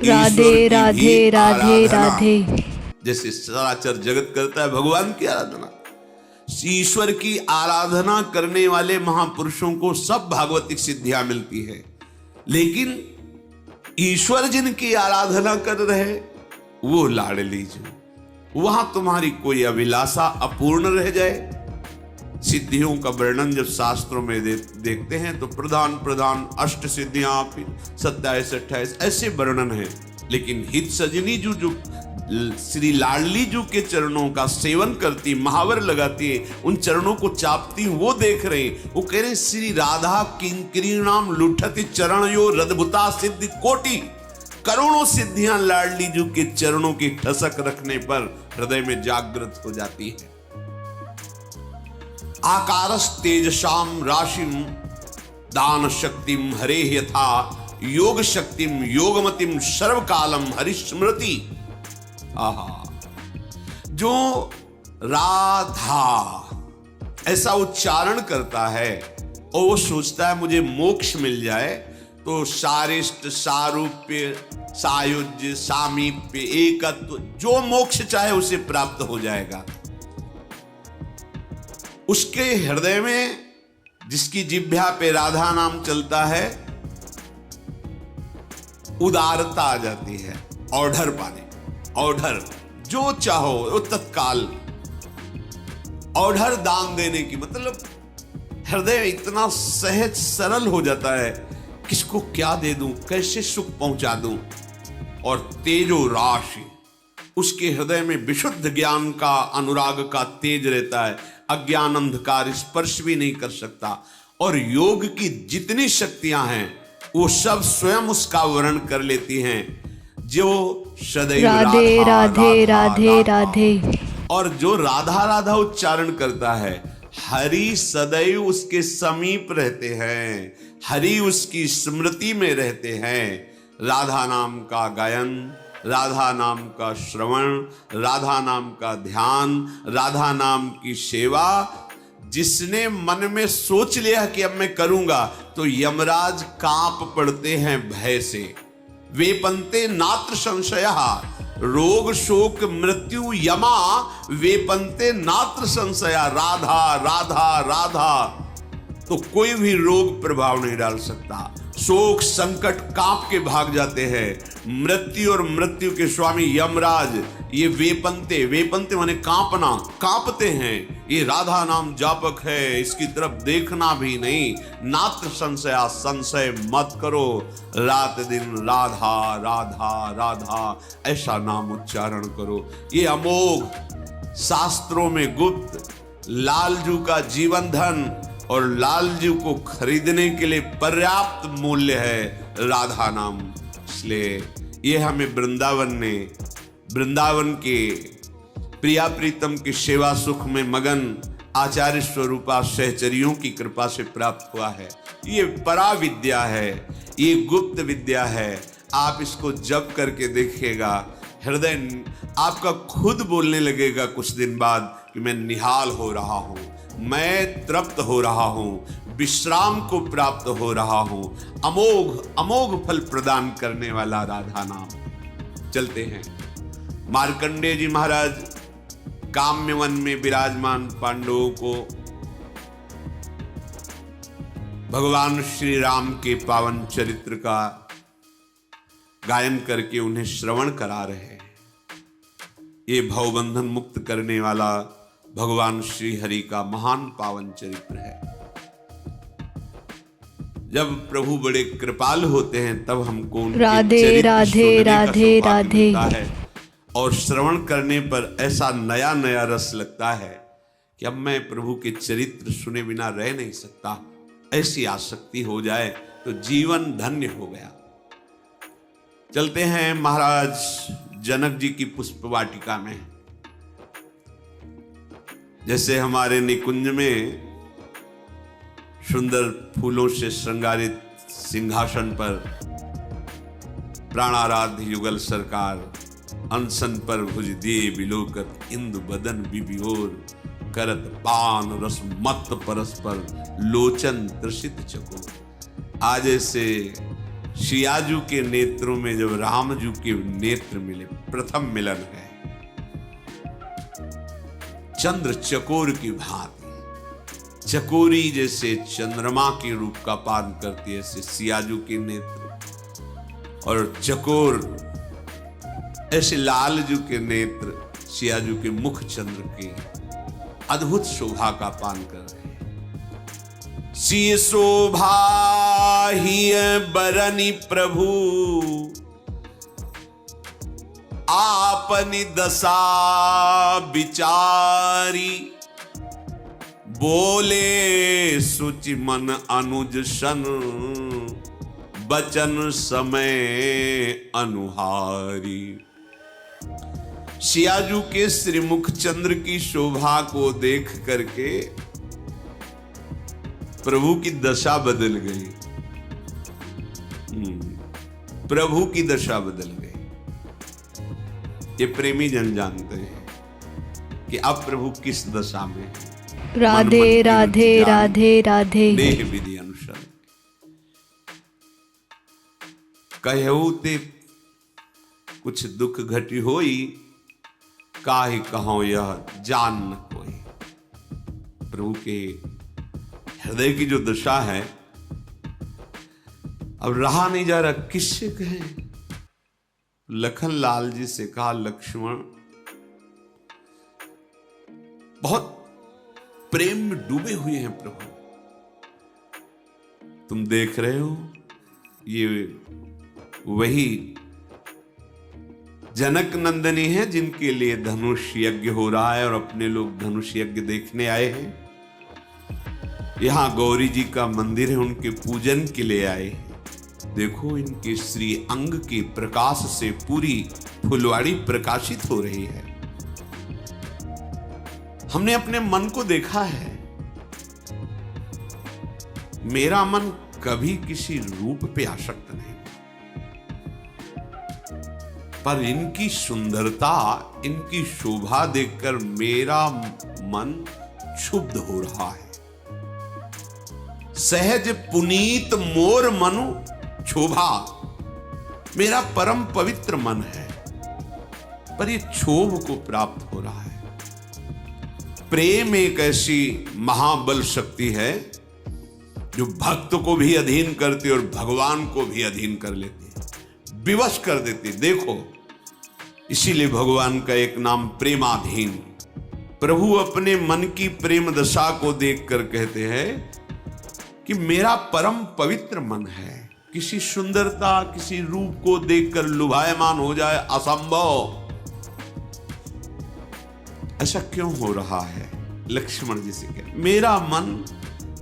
राधे ईश्वर की राधे भी राधे आराधना, राधे। जैसे सराचर जगत करता है भगवान की आराधना, ईश्वर की आराधना करने वाले महापुरुषों को सब भागवतिक सिद्धियां मिलती है। लेकिन ईश्वर जिनकी आराधना कर रहे वो लाडली जो, वहां तुम्हारी कोई अभिलाषा अपूर्ण रह जाए। सिद्धियों का वर्णन जब शास्त्रों में देखते हैं तो प्रधान प्रधान अष्ट सिद्धियां 27 28 ऐसे वर्णन है। लेकिन हित सजनी जो श्री लाडली जी के चरणों का सेवन करती, महावर लगाती है, उन चरणों को चापती, वो देख रहे हैं। वो कह रहे हैं श्री राधा किंकरीणाम लुठति चरणयो रद्भुता सिद्धि कोटि। करोड़ों सिद्धियां लाडली जी के चरणों की ठसक रखने पर हृदय में जागृत हो जाती है। आकारस तेजसाम राशिम दान शक्तिम हरे यथा योग शक्तिम योगमतिम सर्वकालम हरिस्मृति। आहा, जो राधा ऐसा उच्चारण करता है और वो सोचता है मुझे मोक्ष मिल जाए, तो सारिष्ट सारूप्य सायुज्य सामीप्य एकत्व, जो मोक्ष चाहे उसे प्राप्त हो जाएगा। उसके हृदय में, जिसकी जिह्वा पे राधा नाम चलता है, उदारता आ जाती है। ऑर्डर पाने, ऑर्डर जो चाहो वो तत्काल ऑर्डर दान देने की, मतलब हृदय इतना सहज सरल हो जाता है, किसको क्या दे दूं, कैसे सुख पहुंचा दूं। और तेजो राशि, उसके हृदय में विशुद्ध ज्ञान का, अनुराग का तेज रहता है। अज्ञान अंधकार स्पर्श भी नहीं कर सकता। और योग की जितनी शक्तियां हैं वो सब स्वयं उसका वर्ण कर लेती हैं। जो सदैव राधे राधे राधे राधा, राधे। और जो राधा राधा उच्चारण करता है, हरि सदैव उसके समीप रहते हैं, हरि उसकी स्मृति में रहते हैं। राधा नाम का गायन, राधा नाम का श्रवण, राधा नाम का ध्यान, राधा नाम की सेवा, जिसने मन में सोच लिया कि अब मैं करूंगा, तो यमराज कांप पड़ते हैं भय से। वेपन्ते नात्र संशयः रोग शोक मृत्यु यमा वेपन्ते नात्र संशया। राधा राधा राधा, तो कोई भी रोग प्रभाव नहीं डाल सकता। शोक संकट कांप के भाग जाते हैं। मृत्यु और मृत्यु के स्वामी यमराज, ये वेपन्ते, वेपन्ते माने कांपना, कांपते हैं। ये राधा नाम जापक है, इसकी तरफ देखना भी नहीं। नात्र संशया, संशय मत करो। रात दिन राधा राधा राधा ऐसा नाम उच्चारण करो। ये अमोघ, शास्त्रों में गुप्त, लालजू का जीवन धन और लालजू को खरीदने के लिए पर्याप्त मूल्य है राधा नाम। इसलिए ये हमें वृंदावन के प्रिया प्रीतम की सेवा सुख में मगन आचार्य स्वरूपा सहचरियों की कृपा से प्राप्त हुआ है। ये परा विद्या है, ये गुप्त विद्या है। आप इसको जप करके देखिएगा, हृदय आपका खुद बोलने लगेगा कुछ दिन बाद कि मैं निहाल हो रहा हूं, मैं तृप्त हो रहा हूं, विश्राम को प्राप्त हो रहा हूं। अमोघ अमोघ फल प्रदान करने वाला राधा नाम। चलते हैं, मार्कंडेय जी महाराज काम्य वन में विराजमान पांडवों को भगवान श्री राम के पावन चरित्र का गायन करके उन्हें श्रवण करा रहे हैं। ये भवबंधन मुक्त करने वाला भगवान श्री हरि का महान पावन चरित्र है। जब प्रभु बड़े कृपाल होते हैं तब हमको उनके राधे चरित्र राधे सुनने का राधे सौभाग्य राधे। मिलता है। और श्रवण करने पर ऐसा नया नया रस लगता है कि अब मैं प्रभु के चरित्र सुने बिना रह नहीं सकता। ऐसी आसक्ति हो जाए तो जीवन धन्य हो गया। चलते हैं महाराज जनक जी की पुष्प वाटिका में। जैसे हमारे निकुंज में सुंदर फूलों से श्रृंगारित सिंहासन पर प्राणाराध्य युगल सरकार अनशन पर भुज दिए बिलोकत इंदु बदन बिबियोर करत पान रस मत परस्पर लोचन त्रसित चकोर। आज ऐसे सियाजू के नेत्रों में जब रामजू के नेत्र मिले, प्रथम मिलन है। चंद्र चकोर की भांति, चकोरी जैसे चंद्रमा के रूप का पान करती है, ऐसे सियाजू के नेत्र, और चकोर ऐसे लालजू के नेत्र सियाजू के मुख चंद्र की अद्भुत शोभा का पान कर रहे हैं। सी शोभा ही बरनी प्रभु, आपनी दशा विचारी, बोले सुचि मन अनुज सन, बचन समय अनुहारी। सियाजू के श्रीमुख चंद्र की शोभा को देख करके प्रभु की दशा बदल गई। प्रभु की दशा बदल गई। ये प्रेमी जन जानते हैं कि अब प्रभु किस दशा में है। राधे राधे राधे राधे। देह विधि अनुसार कहू ते कुछ दुख घटी होई, काहे कहो यह जान न कोई। प्रभु के हृदय की जो दशा है अब रहा नहीं जा रहा, किससे कहें। लखन लाल जी से कहा, लक्ष्मण बहुत प्रेम में डूबे हुए हैं प्रभु, तुम देख रहे हो ये वही जनक नंदनी है जिनके लिए धनुष यज्ञ हो रहा है और अपने लोग धनुष यज्ञ देखने आए हैं। यहां गौरी जी का मंदिर है, उनके पूजन के लिए आए हैं। देखो इनके श्री अंग के प्रकाश से पूरी फुलवाड़ी प्रकाशित हो रही है। हमने अपने मन को देखा है, मेरा मन कभी किसी रूप पे आसक्त नहीं, पर इनकी सुंदरता, इनकी शोभा देखकर मेरा मन क्षुब्ध हो रहा है। सहज पुनीत मोर मनु क्षोभा, मेरा परम पवित्र मन है, पर ये क्षोभ को प्राप्त हो रहा है। प्रेम एक ऐसी महाबल शक्ति है जो भक्त को भी अधीन करती और भगवान को भी अधीन कर लेती है, विवश कर देती। देखो इसीलिए भगवान का एक नाम प्रेमाधीन। प्रभु अपने मन की प्रेम दशा को देखकर कहते हैं कि मेरा परम पवित्र मन है, किसी सुंदरता, किसी रूप को देखकर लुभायमान हो जाए असंभव। ऐसा क्यों हो रहा है? लक्ष्मण जी से कह, मेरा मन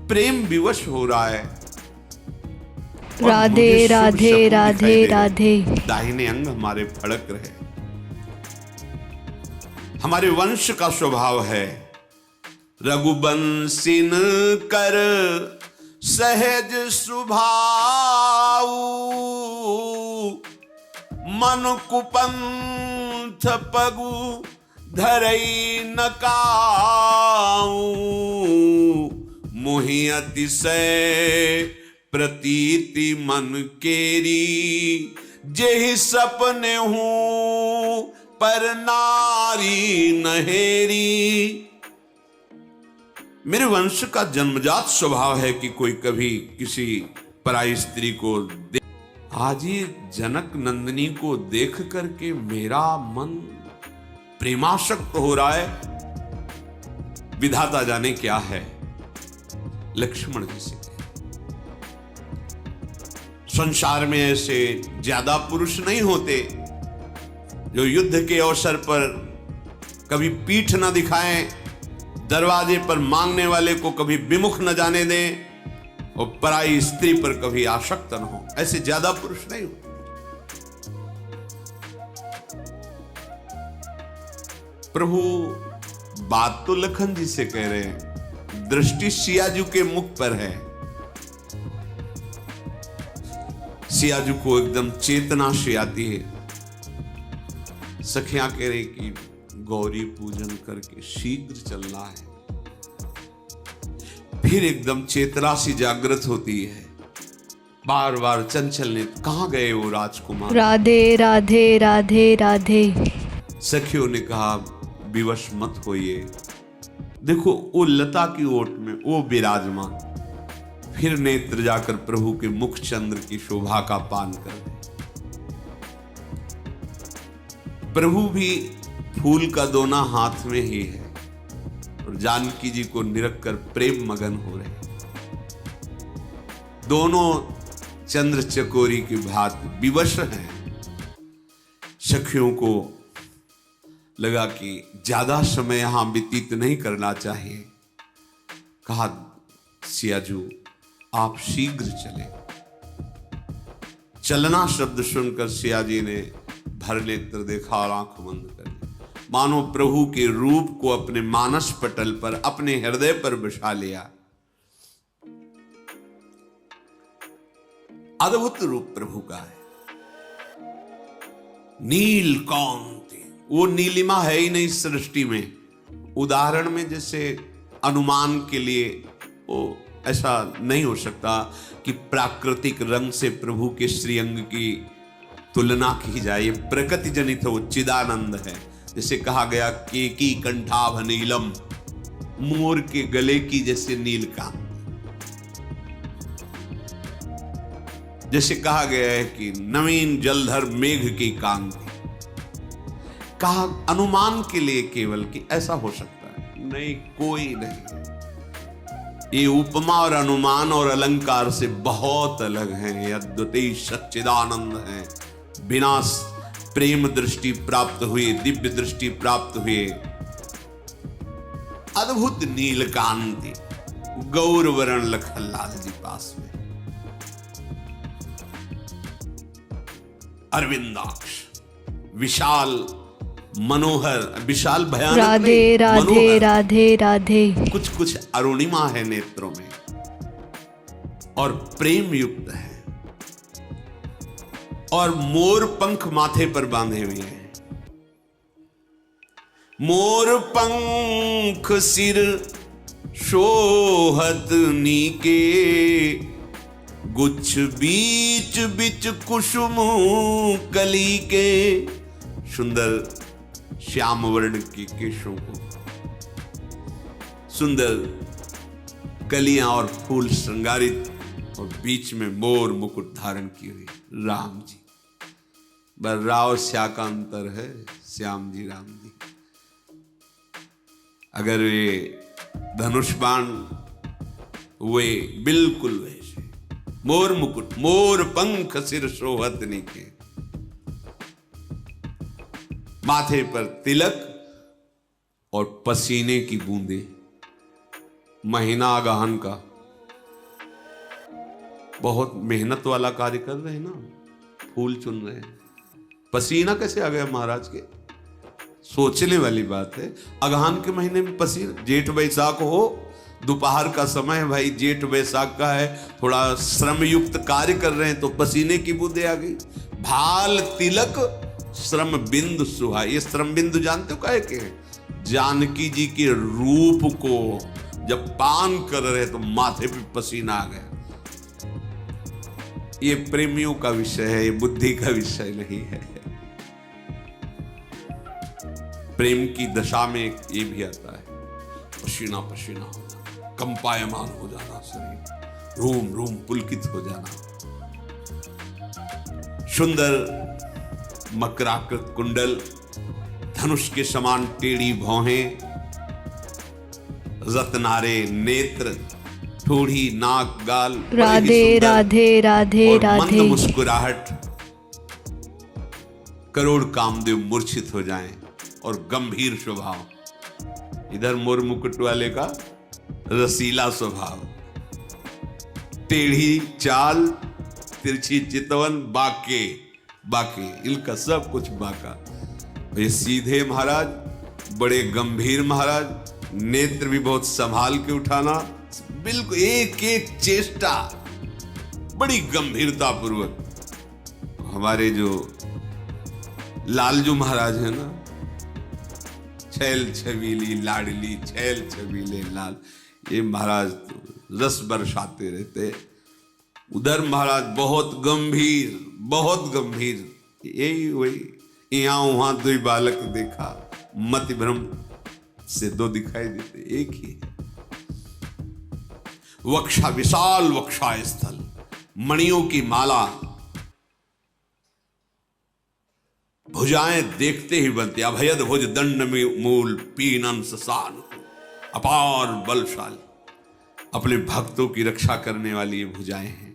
प्रेम विवश हो रहा है। राधे राधे राधे राधे। दाहिने अंग हमारे फड़क रहे। हमारे वंश का स्वभाव है रघुवंशिन कर सहज सुभाऊ, मन कुपंथ पगु धरई न काऊ, मोहि अतिशय प्रतीति मन केरी, जेहि सपने हूं पर नारी नहेरी। मेरे वंश का जन्मजात स्वभाव है कि कोई कभी किसी पराई स्त्री को देख। आज ये जनक नंदिनी को देख करके मेरा मन प्रेमासक्त हो रहा है। विधाता जाने क्या है। लक्ष्मण जी से संसार में ऐसे ज्यादा पुरुष नहीं होते जो युद्ध के अवसर पर कभी पीठ न दिखाएं, दरवाजे पर मांगने वाले को कभी विमुख न जाने दें और पराई स्त्री पर कभी आसक्त न हो। ऐसे ज्यादा पुरुष नहीं होते। प्रभु बात तो लखन जी से कह रहे हैं, दृष्टि सियाजू के मुख पर है। सियाजू को एकदम चेतना से आती है। सखियां कह रही कि गौरी पूजन करके शीघ्र चलना है। फिर एकदम चेतना सी जागृत होती है। बार बार चंचल नेत्र, कहाँ गए वो राजकुमार? राधे राधे राधे राधे। सखियों ने कहा विवश मत होइए, देखो वो लता की ओट में वो विराजमान, फिर नेत्र जाकर प्रभु के मुख चंद्र की शोभा का पान कर रहे। प्रभु भी फूल का दोना हाथ में ही है और जानकी जी को निरख कर प्रेम मगन हो रहे। दोनों चंद्र चकोरी की भांति विवश हैं। सखियों को लगा कि ज्यादा समय यहां व्यतीत नहीं करना चाहिए। कहा सियाजू आप शीघ्र चले। चलना शब्द सुनकर सियाजी ने भर नेत्र देखा और आंख बंद कर ली, मानो प्रभु के रूप को अपने मानस पटल पर, अपने हृदय पर बसा लिया। अद्भुत रूप प्रभु का है, नीलकांति। वो नीलिमा है ही नहीं सृष्टि में। उदाहरण में जैसे अनुमान के लिए वो ऐसा नहीं हो सकता कि प्राकृतिक रंग से प्रभु के श्रीअंग की तुलना की जाए। प्रकृति जनित वो चिदानंद है। जैसे कहा गया केकी कंठाभ नीलम, मोर के गले की जैसे नीलकांत। जैसे कहा गया है कि नवीन जलधर मेघ की कांति। कहा अनुमान के लिए केवल कि ऐसा हो सकता है, नहीं, कोई नहीं। ये उपमा और अनुमान और अलंकार से बहुत अलग है। ये अद्वितीय सच्चिदानंद है। बिना प्रेम दृष्टि प्राप्त हुए, दिव्य दृष्टि प्राप्त हुए अद्भुत नीलकांति। गौरवर्ण लखनलाल जी पास में अरविंदाक्ष, विशाल मनोहर, विशाल भयानक राधे नहीं, राधे मनोहर। राधे राधे। कुछ कुछ अरुणिमा है नेत्रों में और प्रेम युक्त है, और मोर पंख माथे पर बांधे हुए हैं। मोर पंख सिर शोहत नीके, गुच्छ बीच बीच कुसुम कली के। सुंदर श्याम वर्ण के केशों को, सुंदर कलियां और फूल श्रृंगारित, और बीच में मोर मुकुट धारण की हुई राम जी। बस राव श्या का अंतर है, श्याम जी राम जी। अगर ये धनुष बाण हुए बिल्कुल वैसे, मोर मुकुट, मोर पंख सिर शोभत नीके, माथे पर तिलक और पसीने की बूंदे। महीना आगहन का बहुत मेहनत वाला कार्य कर रहे हैं ना, फूल चुन रहे हैं। पसीना कैसे आ गया महाराज के? सोचने वाली बात है। अगहन के महीने में पसीना, जेठ बैसाख हो, दोपहर का समय है भाई, जेठ बैसाख का है, थोड़ा श्रम युक्त कार्य कर रहे हैं तो पसीने की बूंदे आ गई। भाल तिलक श्रम बिंदु सुहा। ये श्रम बिंदु जानते हो काहे के? जानकी जी के रूप को जब पान कर रहे तो माथे पे पसीना आ गया। ये प्रेमियों का विषय है, ये बुद्धि का विषय नहीं है। प्रेम की दशा में ये भी आता है, पसीना पसीना हो जाना, कंपायमान हो जाना, शरीर रूम रूम पुलकित हो जाना। सुंदर मकराकृत कुंडल, धनुष के समान टेढ़ी भौहें, रत्नारे नेत्र, ठोड़ी नाक गाल, राधे राधे राधे राधे। मंद मुस्कुराहट, करोड़ कामदेव मूर्छित हो जाएं, और गंभीर स्वभाव। इधर मोर मुकुट वाले का रसीला स्वभाव, टेढ़ी चाल, तिरछी चितवन, बाके बाके, इनका सब कुछ बाका। ये सीधे महाराज, बड़े गंभीर महाराज, नेत्र भी बहुत संभाल के उठाना, बिल्कुल एक एक चेष्टा बड़ी गंभीरता पूर्वक। हमारे जो लालजू महाराज है ना, छैल छबीली लाडली, छैल छबीले लाल, ये महाराज तो रस बरसाते रहते। उधर महाराज बहुत गंभीर, बहुत गंभीर। यही वही यहां वहां दो बालक देखा, मति भ्रम से दो दिखाई देते, एक ही है। वक्षा विशाल वक्षा स्थल, मणियों की माला, भुजाएं देखते ही बनती, अभयद भुज दंड मूल पीनन ससान, अपार बलशाली, अपने भक्तों की रक्षा करने वाली ये भुजाएं हैं,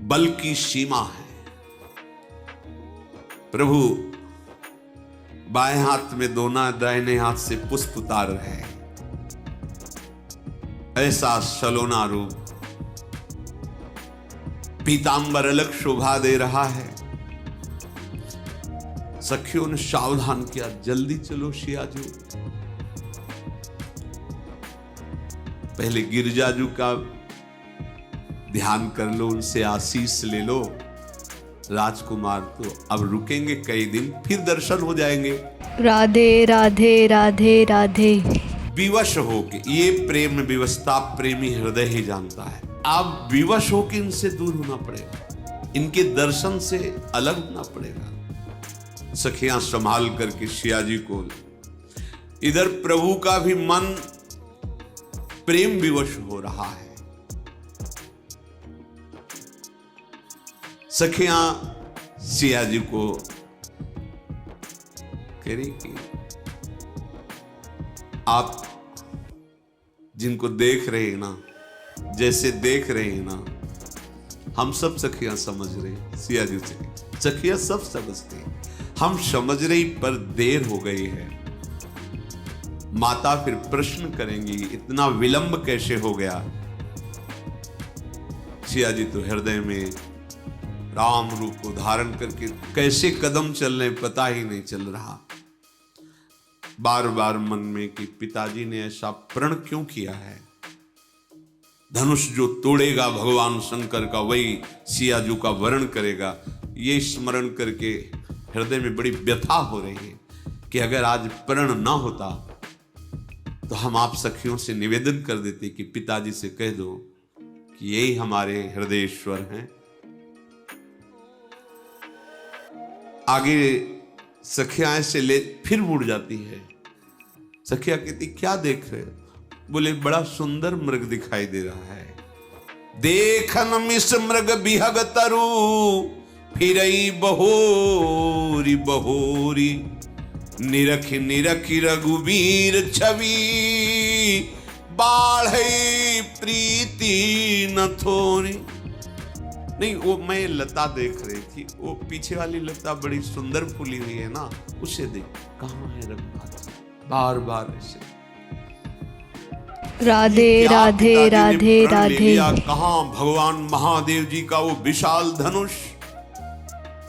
बल की सीमा है। प्रभु बाएं हाथ में दोना, दाहिने हाथ से पुष्प उतार रहे हैं। ऐसा सलोना रूप, पीतांबर अलग शोभा दे रहा है। सखियों ने सावधान किया, जल्दी चलो सियाजू, पहले गिरजाजू का ध्यान कर लो, उनसे आशीष ले लो। राजकुमार तो अब रुकेंगे कई दिन, फिर दर्शन हो जाएंगे। राधे राधे राधे राधे। विवश होके, ये प्रेम विवशता प्रेमी हृदय ही जानता है। आप विवश होके इनसे दूर होना पड़ेगा, इनके दर्शन से अलग होना पड़ेगा। सखियां संभाल करके सियाजी को, इधर प्रभु का भी मन प्रेम विवश हो रहा है। सखियां सियाजी को कह रही कि आप जिनको देख रहे हैं ना, जैसे देख रहे हैं ना, हम सब सखियां समझ रहे हैं। सियाजी से सखियां सब समझते हैं, हम समझ रही पर देर हो गई है। माता फिर प्रश्न करेंगी, इतना विलंब कैसे हो गया। सियाजी तो हृदय में राम रूप को धारण करके कैसे कदम चल रहे पता ही नहीं चल रहा। बार बार मन में कि पिताजी ने ऐसा प्रण क्यों किया है। धनुष जो तोड़ेगा भगवान शंकर का, वही सियाजू का वरण करेगा। ये स्मरण करके हृदय में बड़ी व्यथा हो रही है कि अगर आज प्रण ना होता तो हम आप सखियों से निवेदन कर देते कि पिताजी से कह दो कि यही हमारे हृदयेश्वर हैं। आगे सखियां ऐसे ले फिर मुड़ जाती है। सखिया कहती क्या देख रहे हो? बोले बड़ा सुंदर मृग दिखाई दे रहा है। देखन मिस मृग बिहग तरु, फिरई बहोरी बहोरी, निरखि निरखि रघुवीर छवि, बाढ़ई प्रीति न थोरी। नहीं, वो मैं लता देख रही थी, वो पीछे वाली लता बड़ी सुंदर फूली हुई है ना, उसे देख। कहाँ है रघुनाथ? बार बार ऐसे राधे राधे राधे राधे। कहाँ भगवान महादेव जी का वो विशाल धनुष,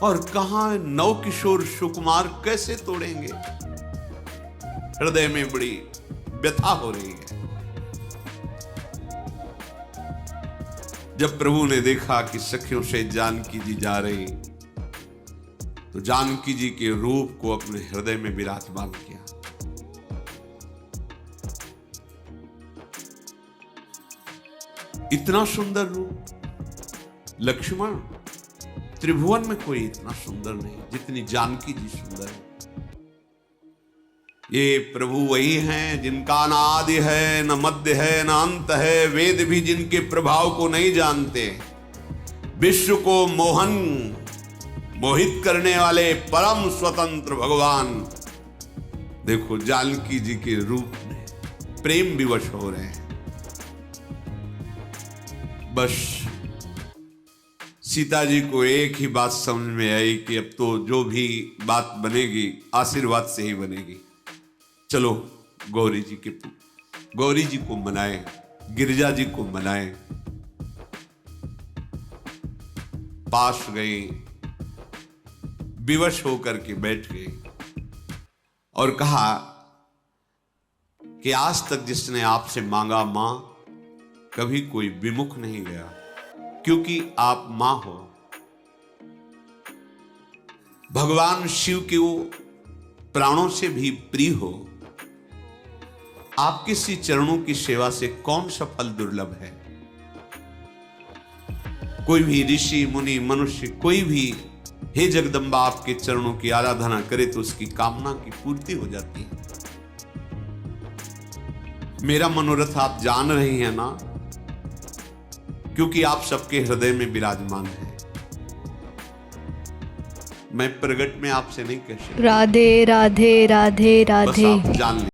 और कहाँ नव किशोर सुकुमार कैसे तोड़ेंगे। हृदय में बड़ी व्यथा हो रही है। जब प्रभु ने देखा कि सखियों से जानकी जी जा रही, तो जानकी जी के रूप को अपने हृदय में विराजमान किया। इतना सुंदर रूप लक्ष्मण, त्रिभुवन में कोई इतना सुंदर नहीं जितनी जानकी जी सुंदर है। ये प्रभु वही हैं जिनका न आदि है, न मध्य है, न अंत है। वेद भी जिनके प्रभाव को नहीं जानते। विश्व को मोहित करने वाले परम स्वतंत्र भगवान। देखो जानकी जी के रूप में प्रेम विवश हो रहे हैं। बस सीता जी को एक ही बात समझ में आई कि अब तो जो भी बात बनेगी आशीर्वाद से ही बनेगी। चलो गौरी जी को मनाएं, गिरिजा जी को मनाएं। पास गई, विवश होकर के बैठ गई और कहा कि आज तक जिसने आपसे मांगा मां, कभी कोई विमुख नहीं गया, क्योंकि आप मां हो। भगवान शिव के वो प्राणों से भी प्रिय हो। आपके श्री चरणों की सेवा से कौन सा फल दुर्लभ है। कोई भी ऋषि मुनि मनुष्य कोई भी हे जगदम्बा आपके चरणों की आराधना करे तो उसकी कामना की पूर्ति हो जाती है। मेरा मनोरथ आप जान रही हैं ना, क्योंकि आप सबके हृदय में विराजमान है। मैं प्रगट में आपसे नहीं कह सकता, राधे राधे राधे बस राधे। आप जान लीजिए।